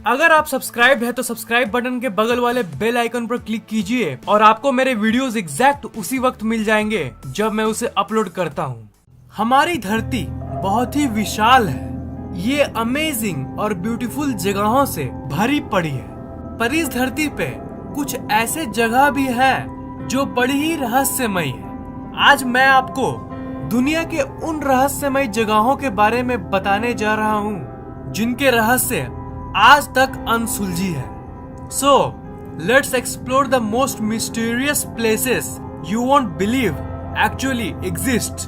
अगर आप सब्सक्राइब है तो सब्सक्राइब बटन के बगल वाले बेल आइकन पर क्लिक कीजिए और आपको मेरे वीडियोस एग्जैक्ट उसी वक्त मिल जाएंगे जब मैं उसे अपलोड करता हूँ। हमारी धरती बहुत ही विशाल है। ये अमेजिंग और ब्यूटीफुल जगहों से भरी पड़ी है, पर इस धरती पे कुछ ऐसे जगह भी है जो बड़ी ही रहस्यमयी है। आज मैं आपको दुनिया के उन रहस्यमयी जगहों के बारे में बताने जा रहा हूँ जिनके रहस्य आज तक अनसुलझी है। So, let's explore the most mysterious places you won't believe actually exist.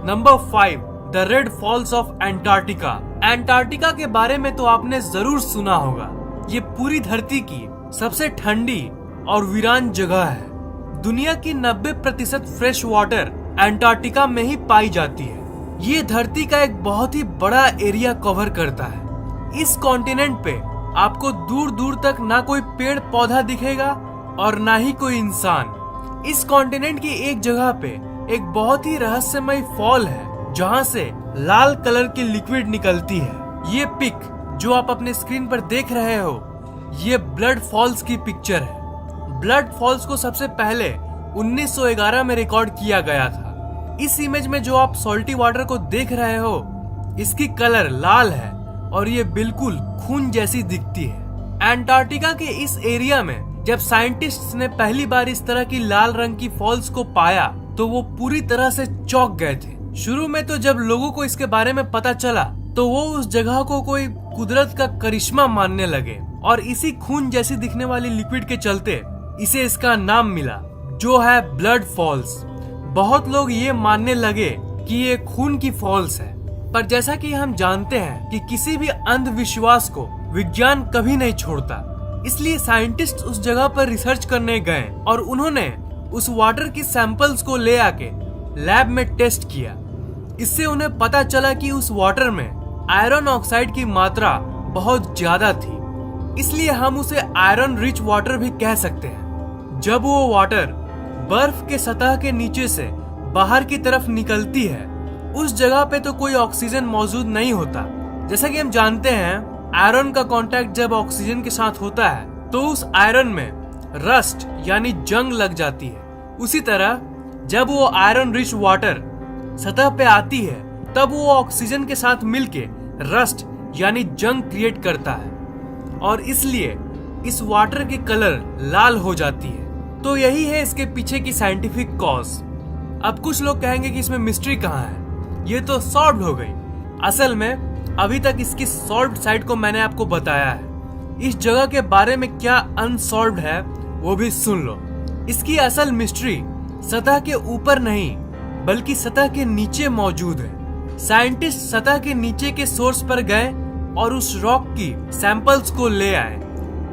Number 5. The Red Falls of Antarctica. Antarctica के बारे में तो आपने जरूर सुना होगा। ये पूरी धरती की सबसे ठंडी और वीरान जगह है। दुनिया की 90% फ्रेश वाटर एंटार्क्टिका में ही पाई जाती है। ये धरती का एक बहुत ही बड़ा एरिया कवर करता है। इस कॉन्टिनेंट पे आपको दूर दूर तक ना कोई पेड़ पौधा दिखेगा और ना ही कोई इंसान। इस कॉन्टिनेंट की एक जगह पे एक बहुत ही रहस्यमय फॉल है जहाँ से लाल कलर की लिक्विड निकलती है। ये पिक जो आप अपने स्क्रीन पर देख रहे हो, ये ब्लड फॉल्स की पिक्चर है। ब्लड फॉल्स को सबसे पहले 1911 में रिकॉर्ड किया गया था। इस इमेज में जो आप सॉल्टी वाटर को देख रहे हो, इसकी कलर लाल है और ये बिल्कुल खून जैसी दिखती है। एंटार्क्टिका के इस एरिया में जब साइंटिस्ट्स ने पहली बार इस तरह की लाल रंग की फॉल्स को पाया तो वो पूरी तरह से चौंक गए थे। शुरू में तो जब लोगों को इसके बारे में पता चला तो वो उस जगह को कोई कुदरत का करिश्मा मानने लगे और इसी खून जैसी दिखने वाली लिक्विड के चलते इसे इसका नाम मिला, जो है ब्लड फॉल्स। बहुत लोग ये मानने लगे कि ये खून की फॉल्स है, पर जैसा कि हम जानते हैं कि किसी भी अंधविश्वास को विज्ञान कभी नहीं छोड़ता, इसलिए साइंटिस्ट उस जगह पर रिसर्च करने गए और उन्होंने उस वाटर की सैंपल्स को ले आके लैब में टेस्ट किया। इससे उन्हें पता चला कि उस वाटर में आयरन ऑक्साइड की मात्रा बहुत ज्यादा थी, इसलिए हम उसे आयरन रिच वाटर भी कह सकते हैं। जब वो वाटर बर्फ के सतह के नीचे से बाहर की तरफ निकलती है, उस जगह पे तो कोई ऑक्सीजन मौजूद नहीं होता। जैसा कि हम जानते हैं, आयरन का कांटेक्ट जब ऑक्सीजन के साथ होता है तो उस आयरन में रस्ट यानी जंग लग जाती है। उसी तरह जब वो आयरन रिच वाटर सतह पे आती है तब वो ऑक्सीजन के साथ मिलके रस्ट यानी जंग क्रिएट करता है और इसलिए इस वाटर की कलर लाल हो जाती है। तो यही है इसके पीछे की साइंटिफिक कॉज। अब कुछ लोग कहेंगे कि इसमें मिस्ट्री कहाँ है, ये तो सॉल्व हो गई। असल में अभी तक इसकी सॉल्व साइड को मैंने आपको बताया है। इस जगह के बारे में क्या अनसॉल्व्ड है वो भी सुन लो। इसकी असल मिस्ट्री सतह के ऊपर नहीं बल्कि सतह के नीचे मौजूद है। साइंटिस्ट सतह के नीचे के सोर्स पर गए और उस रॉक की सैंपल्स को ले आए।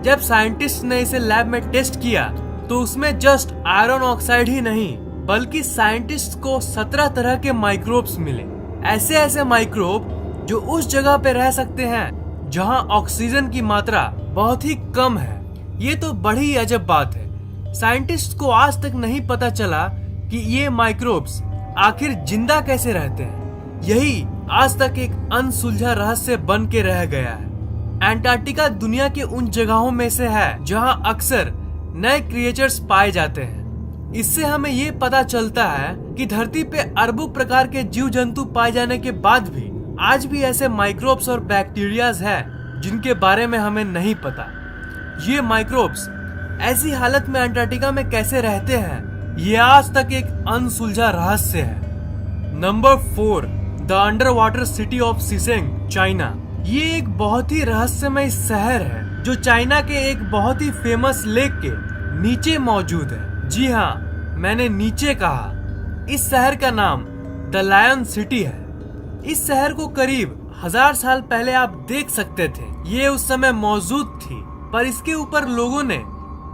जब साइंटिस्ट ने इसे लैब में टेस्ट किया तो उसमें जस्ट आयरन ऑक्साइड ही नहीं बल्कि साइंटिस्ट को 17 तरह के माइक्रोब्स मिले। ऐसे माइक्रोब जो उस जगह पे रह सकते हैं जहां ऑक्सीजन की मात्रा बहुत ही कम है। ये तो बड़ी अजब बात है। साइंटिस्ट को आज तक नहीं पता चला कि ये माइक्रोब्स आखिर जिंदा कैसे रहते हैं। यही आज तक एक अनसुलझा रहस्य बन के रह गया है। एंटार्क्टिका दुनिया के उन जगहों में से है जहां अक्सर नए क्रिएचर्स पाए जाते हैं। इससे हमें ये पता चलता है कि धरती पे अरबों प्रकार के जीव जंतु पाए जाने के बाद भी आज भी ऐसे माइक्रोब्स और बैक्टीरियाज हैं जिनके बारे में हमें नहीं पता। ये माइक्रोब्स ऐसी हालत में एंटार्क्टिका में कैसे रहते हैं, ये आज तक एक अनसुलझा रहस्य है। Number 4. The underwater city of Shicheng, China. ये एक बहुत ही रहस्यमय शहर है जो चाइना के एक बहुत ही फेमस लेक के नीचे मौजूद है। जी हाँ, मैंने नीचे कहा। इस शहर का नाम द लायन सिटी है। इस शहर को करीब 1000 साल पहले आप देख सकते थे। ये उस समय मौजूद थी, पर इसके ऊपर लोगों ने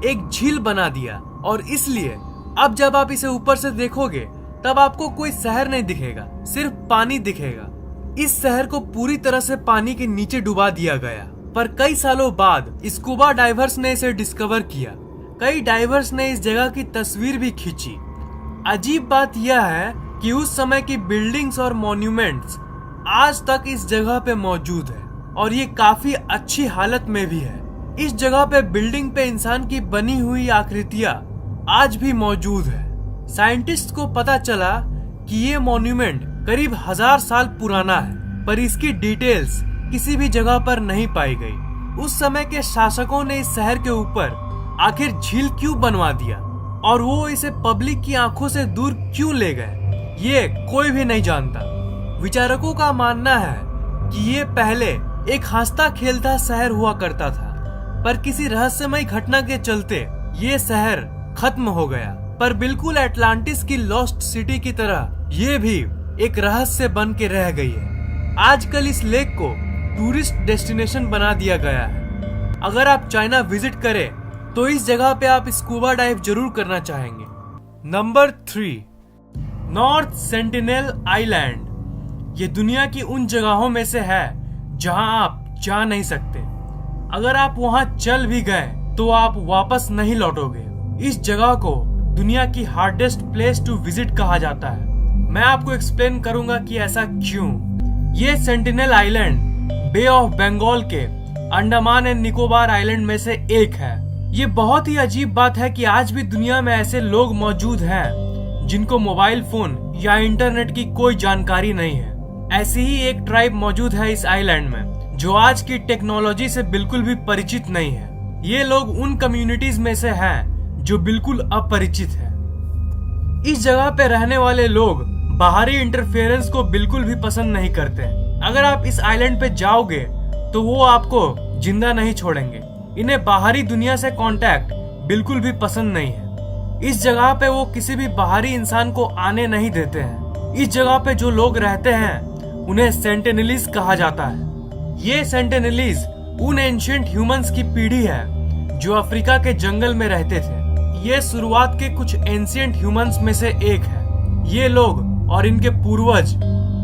एक झील बना दिया और इसलिए अब जब आप इसे ऊपर से देखोगे तब आपको कोई शहर नहीं दिखेगा, सिर्फ पानी दिखेगा। इस शहर को पूरी तरह से पानी के नीचे डुबा दिया गया, पर कई सालों बाद स्कूबा डाइवर्स ने इसे डिस्कवर किया। कई डाइवर्स ने इस जगह की तस्वीर भी खींची। अजीब बात यह है कि उस समय की बिल्डिंग्स और मॉन्यूमेंट्स आज तक इस जगह पे मौजूद है। और ये काफी अच्छी हालत में भी है। इस जगह पे बिल्डिंग पे इंसान की बनी हुई आकृतियां आज भी मौजूद है। साइंटिस्ट को पता चला कि ये मॉन्यूमेंट करीब 1000 साल पुराना है, पर इसकी डिटेल्स किसी भी जगह पर नहीं पाई गई। उस समय के शासकों ने इस शहर के ऊपर आखिर झील क्यों बनवा दिया और वो इसे पब्लिक की आंखों से दूर क्यों ले गए, ये कोई भी नहीं जानता। विचारकों का मानना है कि ये पहले एक हंसता खेलता शहर हुआ करता था, पर किसी रहस्यमय घटना के चलते ये शहर खत्म हो गया। पर बिल्कुल एटलांटिस की लॉस्ट सिटी की तरह ये भी एक रहस्य बन के रह गई है। आजकल इस लेक को टूरिस्ट डेस्टिनेशन बना दिया गया है। अगर आप चाइना विजिट करें तो इस जगह पे आप स्कूबा डाइव जरूर करना चाहेंगे। Number 3, North Sentinel Island. ये दुनिया की उन जगहों में से है जहां आप जा नहीं सकते। अगर आप वहां चल भी गए तो आप वापस नहीं लौटोगे। इस जगह को दुनिया की हार्डेस्ट प्लेस टू विजिट कहा जाता है। मैं आपको एक्सप्लेन करूंगा कि ऐसा क्यों। ये Sentinel island bay of Bengal के अंडमान एंड निकोबार आइलैंड में से एक है। ये बहुत ही अजीब बात है कि आज भी दुनिया में ऐसे लोग मौजूद हैं जिनको मोबाइल फोन या इंटरनेट की कोई जानकारी नहीं है। ऐसी ही एक ट्राइब मौजूद है इस आइलैंड में जो आज की टेक्नोलॉजी से बिल्कुल भी परिचित नहीं है। ये लोग उन कम्युनिटीज में से हैं जो बिल्कुल अपरिचित है। इस जगह पे रहने वाले लोग बाहरी इंटरफेरेंस को बिल्कुल भी पसंद नहीं करते। अगर आप इस आइलैंड पे जाओगे तो वो आपको जिंदा नहीं छोड़ेंगे। इन्हें बाहरी दुनिया से कांटेक्ट बिल्कुल भी पसंद नहीं है। इस जगह पे वो किसी भी बाहरी इंसान को आने नहीं देते हैं। इस जगह पे जो लोग रहते हैं उन्हें सेंटिनेलीज कहा जाता है। ये सेंटिनेलीज उन एंशिएंट ह्यूमंस की पीढ़ी है जो अफ्रीका के जंगल में रहते थे। ये शुरुआत के कुछ एंशिएंट ह्यूमंस में से एक है। ये लोग और इनके पूर्वज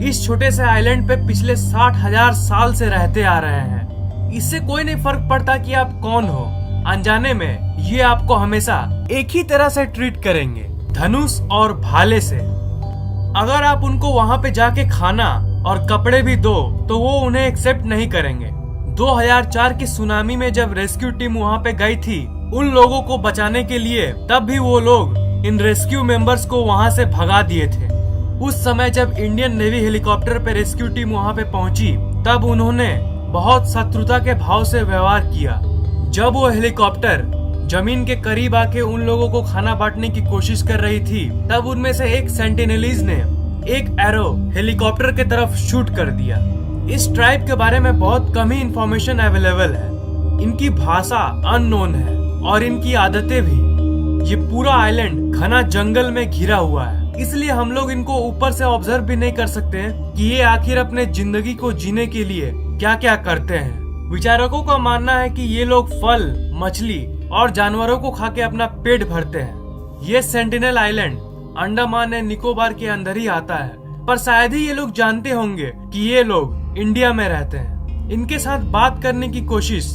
इस छोटे से आइलैंड पे पिछले 60,000 साल से रहते आ रहे हैं। इससे कोई नहीं फर्क पड़ता कि आप कौन हो। अनजाने में ये आपको हमेशा एक ही तरह से ट्रीट करेंगे, धनुष और भाले से। अगर आप उनको वहाँ पे जाके खाना और कपड़े भी दो तो वो उन्हें एक्सेप्ट नहीं करेंगे। 2004 की सुनामी में जब रेस्क्यू टीम वहाँ पे गई थी उन लोगों को बचाने के लिए, तब भी वो लोग इन रेस्क्यू मेंबर्स को वहाँ से भगा दिए थे। उस समय जब इंडियन नेवी हेलीकॉप्टर पे रेस्क्यू टीम वहाँ पे पहुंची तब उन्होंने बहुत शत्रुता के भाव से व्यवहार किया। जब वो हेलीकॉप्टर जमीन के करीब आके उन लोगों को खाना बांटने की कोशिश कर रही थी तब उनमें से एक सेंटिनेलीज ने एक एरो हेलीकॉप्टर के तरफ शूट कर दिया। इस ट्राइब के बारे में बहुत कम ही इंफॉर्मेशन अवेलेबल है। इनकी भाषा अननोन है और इनकी आदतें भी। ये पूरा आइलैंड घना जंगल में घिरा हुआ है, इसलिए हम लोग इनको ऊपर से ऑब्जर्व भी नहीं कर सकते कि ये आखिर अपने जिंदगी को जीने के लिए क्या क्या करते हैं। विचारकों का मानना है कि ये लोग फल, मछली और जानवरों को खा के अपना पेट भरते हैं। ये Sentinel island Andaman and Nicobar के अंदर ही आता है, पर शायद ही ये लोग जानते होंगे कि ये लोग इंडिया में रहते हैं। इनके साथ बात करने की कोशिश,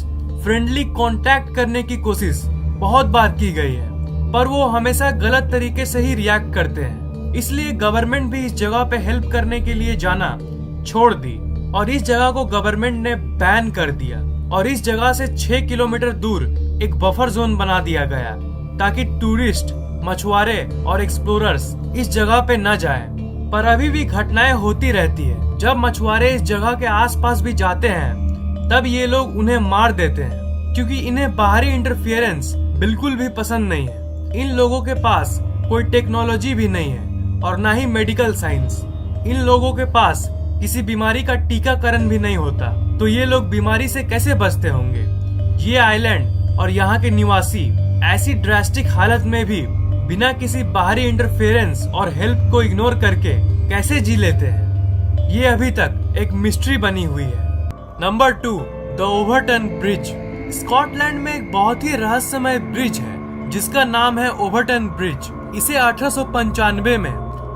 फ्रेंडली कांटेक्ट करने की कोशिश बहुत बार की गई है, पर वो हमेशा गलत तरीके से ही रिएक्ट करते हैं। इसलिए गवर्नमेंट भी इस जगह पे हेल्प करने के लिए जाना छोड़ दी और इस जगह को गवर्नमेंट ने बैन कर दिया और इस जगह से 6 किलोमीटर दूर एक बफर जोन बना दिया गया ताकि टूरिस्ट, मछुआरे और एक्सप्लोरर्स इस जगह पे न जाएं। पर अभी भी घटनाएं होती रहती है। जब मछुआरे इस जगह के आसपास भी जाते हैं तब ये लोग उन्हें मार देते हैं क्योंकि इन्हें बाहरी इंटरफेरेंस बिल्कुल भी पसंद नहीं है। इन लोगों के पास कोई टेक्नोलॉजी भी नहीं है और ना ही मेडिकल साइंस। इन लोगों के पास किसी बीमारी का टीकाकरण भी नहीं होता, तो ये लोग बीमारी से कैसे बचते होंगे। ये आइलैंड और यहाँ के निवासी ऐसी ड्रास्टिक हालत में भी बिना किसी बाहरी इंटरफेरेंस और हेल्प को इग्नोर करके कैसे जी लेते हैं, ये अभी तक एक मिस्ट्री बनी हुई है। Number 2, the Overton bridge. Scotland में एक बहुत ही रहस्यमय ब्रिज है जिसका नाम है ओवरटन ब्रिज। इसे 1895 में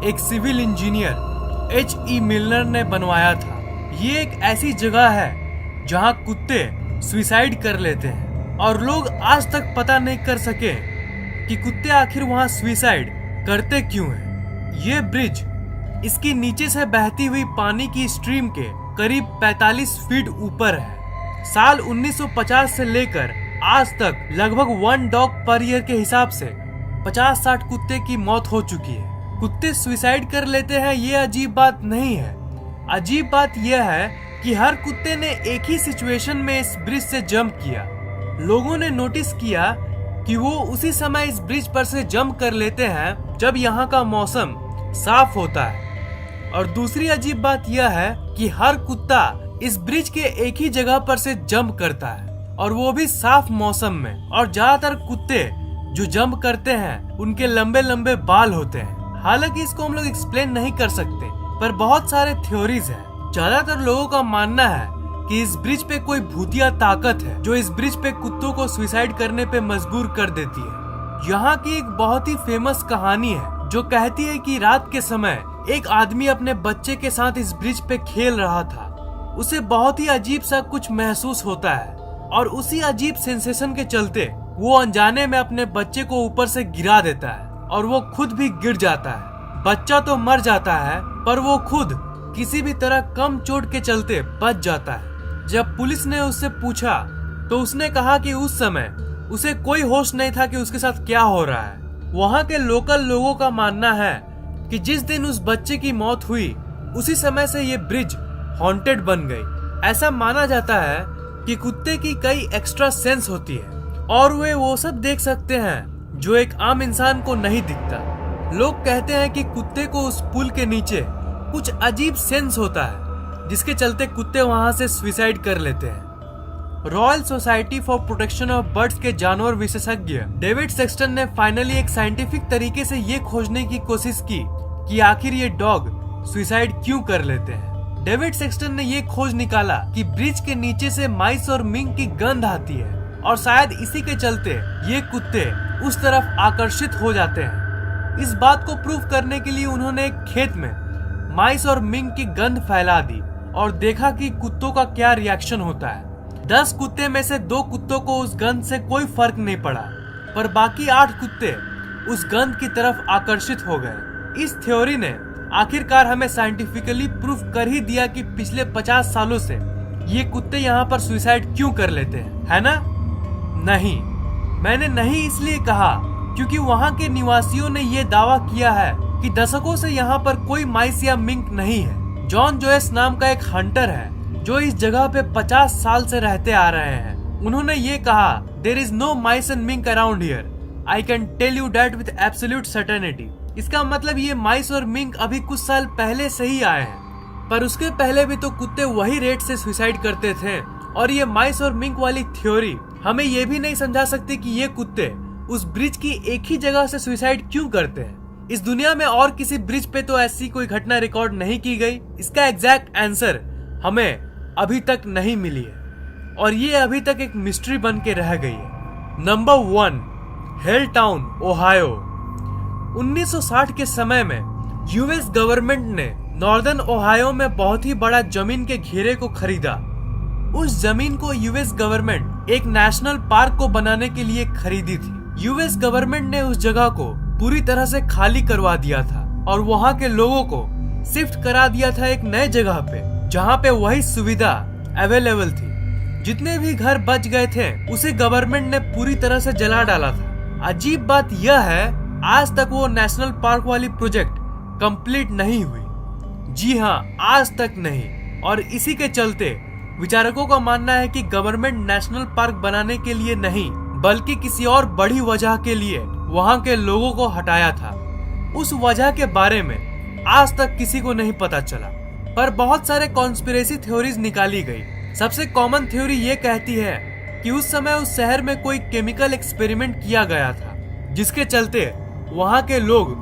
एक सिविल इंजीनियर H.E. मिलनर ने बनवाया था। ये एक ऐसी जगह है जहां कुत्ते सुसाइड कर लेते हैं और लोग आज तक पता नहीं कर सके कि कुत्ते आखिर वहां सुसाइड करते क्यों हैं। ये ब्रिज इसकी नीचे से बहती हुई पानी की स्ट्रीम के करीब 45 फीट ऊपर है। साल 1950 से लेकर आज तक लगभग 1 डॉग पर ईयर के हिसाब से 50-60 कुत्ते की मौत हो चुकी है। कुत्ते सुसाइड कर लेते हैं ये अजीब बात नहीं है। अजीब बात यह है कि हर कुत्ते ने एक ही सिचुएशन में इस ब्रिज से जंप किया। लोगों ने नोटिस किया कि वो उसी समय इस ब्रिज पर से जंप कर लेते हैं जब यहाँ का मौसम साफ होता है। और दूसरी अजीब बात यह है कि हर कुत्ता इस ब्रिज के एक ही जगह पर से जंप करता है और वो भी साफ मौसम में। और ज्यादातर कुत्ते जो जंप करते हैं उनके लंबे लंबे बाल होते हैं। हालांकि इसको हम लोग एक्सप्लेन नहीं कर सकते, पर बहुत सारे थ्योरीज हैं। ज्यादातर लोगों का मानना है कि इस ब्रिज पे कोई भूतिया ताकत है जो इस ब्रिज पे कुत्तों को सुसाइड करने पे मजबूर कर देती है। यहाँ की एक बहुत ही फेमस कहानी है जो कहती है कि रात के समय एक आदमी अपने बच्चे के साथ इस ब्रिज पे खेल रहा था। उसे बहुत ही अजीब सा कुछ महसूस होता है और उसी अजीब सेंसेशन के चलते वो अनजाने में अपने बच्चे को ऊपर से गिरा देता है और वो खुद भी गिर जाता है। बच्चा तो मर जाता है पर वो खुद किसी भी तरह कम चोट के चलते बच जाता है। जब पुलिस ने उससे पूछा तो उसने कहा कि उस समय उसे कोई होश नहीं था कि उसके साथ क्या हो रहा है। वहाँ के लोकल लोगों का मानना है कि जिस दिन उस बच्चे की मौत हुई उसी समय से ये ब्रिज हॉन्टेड बन गई। ऐसा माना जाता है कि कुत्ते की कई एक्स्ट्रा सेंस होती है और वे वो सब देख सकते हैं जो एक आम इंसान को नहीं दिखता। लोग कहते हैं कि कुत्ते को उस पुल के नीचे कुछ अजीब सेंस होता है जिसके चलते कुत्ते वहां से सुसाइड कर लेते हैं। Royal society for protection of birds के जानवर विशेषज्ञ डेविड सेक्सटन ने फाइनली एक साइंटिफिक तरीके से ये खोजने की कोशिश की कि आखिर ये डॉग सुसाइड क्यों कर लेते हैं। डेविड सेक्सटन ने ये खोज निकाला कि ब्रिज के नीचे से माइस और मिंक की गंध आती है और शायद इसी के चलते ये कुत्ते उस तरफ आकर्षित हो जाते हैं। इस बात को प्रूव करने के लिए उन्होंने एक खेत में माइस और मिंक की गंध फैला दी और देखा कि कुत्तों का क्या रिएक्शन होता है। 10 कुत्ते में से 2 कुत्तों को उस गंध से कोई फर्क नहीं पड़ा, पर बाकी 8 कुत्ते उस गंध की तरफ आकर्षित हो गए। इस थ्योरी ने आखिरकार हमें साइंटिफिकली प्रूफ कर ही दिया कि पिछले 50 सालों से ये कुत्ते यहाँ पर सुसाइड क्यों कर लेते हैं, है ना? नहीं, मैंने नहीं इसलिए कहा क्योंकि वहाँ के निवासियों ने ये दावा किया है कि दशकों से यहाँ पर कोई माइस या मिंक नहीं है। जॉन जोयस नाम का एक हंटर है जो इस जगह पे 50 साल से रहते आ रहे हैं। उन्होंने ये कहा, there is no mice and mink around here, I can tell you that with absolute certainty. इसका मतलब ये माइस और मिंक अभी कुछ साल पहले से ही आए हैं, पर उसके पहले भी तो कुत्ते वही रेट से सुसाइड करते थे। और ये माइस और मिंक वाली थ्योरी हमें ये भी नहीं समझा सकती कि ये कुत्ते उस ब्रिज की एक ही जगह से सुसाइड क्यों करते हैं। इस दुनिया में और किसी ब्रिज पे तो ऐसी कोई घटना रिकॉर्ड नहीं की गई। इसका एग्जैक्ट आंसर हमें अभी तक नहीं मिली है और ये अभी तक एक मिस्ट्री बन के रह गई है। Number 1, hello town, Ohio. 1960 के समय में यूएस गवर्नमेंट ने नॉर्दर्न ओहायो में बहुत ही बड़ा जमीन के घेरे को खरीदा। उस जमीन को यूएस गवर्नमेंट एक नेशनल पार्क को बनाने के लिए खरीदी थी। यूएस गवर्नमेंट ने उस जगह को पूरी तरह से खाली करवा दिया था और वहाँ के लोगों को शिफ्ट करा दिया था एक नए जगह पे जहाँ पे वही सुविधा अवेलेबल थी। जितने भी घर बच गए थे उसे गवर्नमेंट ने पूरी तरह से जला डाला था। अजीब बात यह है, आज तक वो नेशनल पार्क वाली प्रोजेक्ट कंप्लीट नहीं हुई। जी हाँ, आज तक नहीं। और इसी के चलते विचारकों का मानना है कि गवर्नमेंट नेशनल पार्क बनाने के लिए नहीं बल्कि किसी और बड़ी वजह के लिए वहाँ के लोगों को हटाया था। उस वजह के बारे में आज तक किसी को नहीं पता चला, पर बहुत सारे कॉन्स्पिरेसी थ्योरीज निकाली गई। सबसे कॉमन थ्योरी ये कहती है कि उस समय उस शहर में कोई केमिकल एक्सपेरिमेंट किया गया था जिसके चलते वहाँ के लोग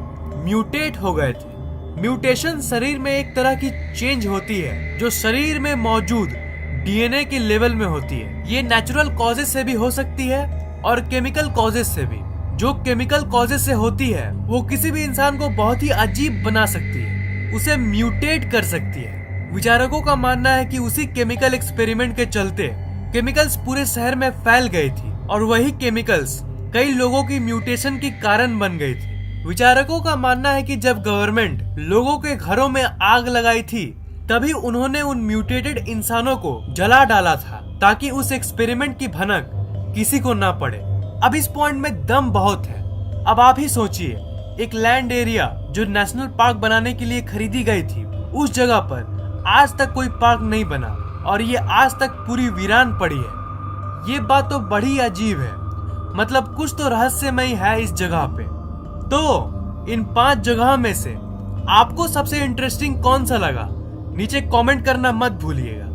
म्यूटेट हो गए थे। म्यूटेशन शरीर में एक तरह की चेंज होती है जो शरीर में मौजूद डीएनए के लेवल में होती है। ये नेचुरल कॉजेज से भी हो सकती है और केमिकल कॉजेज से भी। जो केमिकल कॉजेज से होती है वो किसी भी इंसान को बहुत ही अजीब बना सकती है, उसे म्यूटेट कर सकती है। विचारकों का मानना है कि उसी केमिकल एक्सपेरिमेंट के चलते केमिकल्स पूरे शहर में फैल गई थी और वही केमिकल्स कई लोगों की म्यूटेशन की कारण बन गई थी। विचारकों का मानना है कि जब गवर्नमेंट लोगों के घरों में आग लगाई थी तभी उन्होंने उन म्यूटेटेड इंसानों को जला डाला था ताकि उस एक्सपेरिमेंट की भनक किसी को ना पड़े। अब इस पॉइंट में दम बहुत है। अब आप ही सोचिए, एक लैंड एरिया जो नेशनल पार्क बनाने के लिए खरीदी गई थी, उस जगह पर आज तक कोई पार्क नहीं बना और ये आज तक पूरी वीरान पड़ी है। ये बात तो बड़ी अजीब है। मतलब कुछ तो रहस्यमय है इस जगह पे। तो इन 5 जगह में से आपको सबसे इंटरेस्टिंग कौन सा लगा, नीचे कमेंट करना मत भूलिएगा।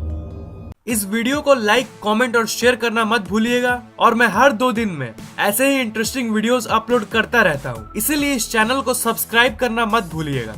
इस वीडियो को लाइक, कमेंट और शेयर करना मत भूलिएगा। और मैं हर 2 दिन में ऐसे ही इंटरेस्टिंग वीडियोस अपलोड करता रहता हूँ, इसीलिए इस चैनल को सब्सक्राइब करना मत भूलिएगा।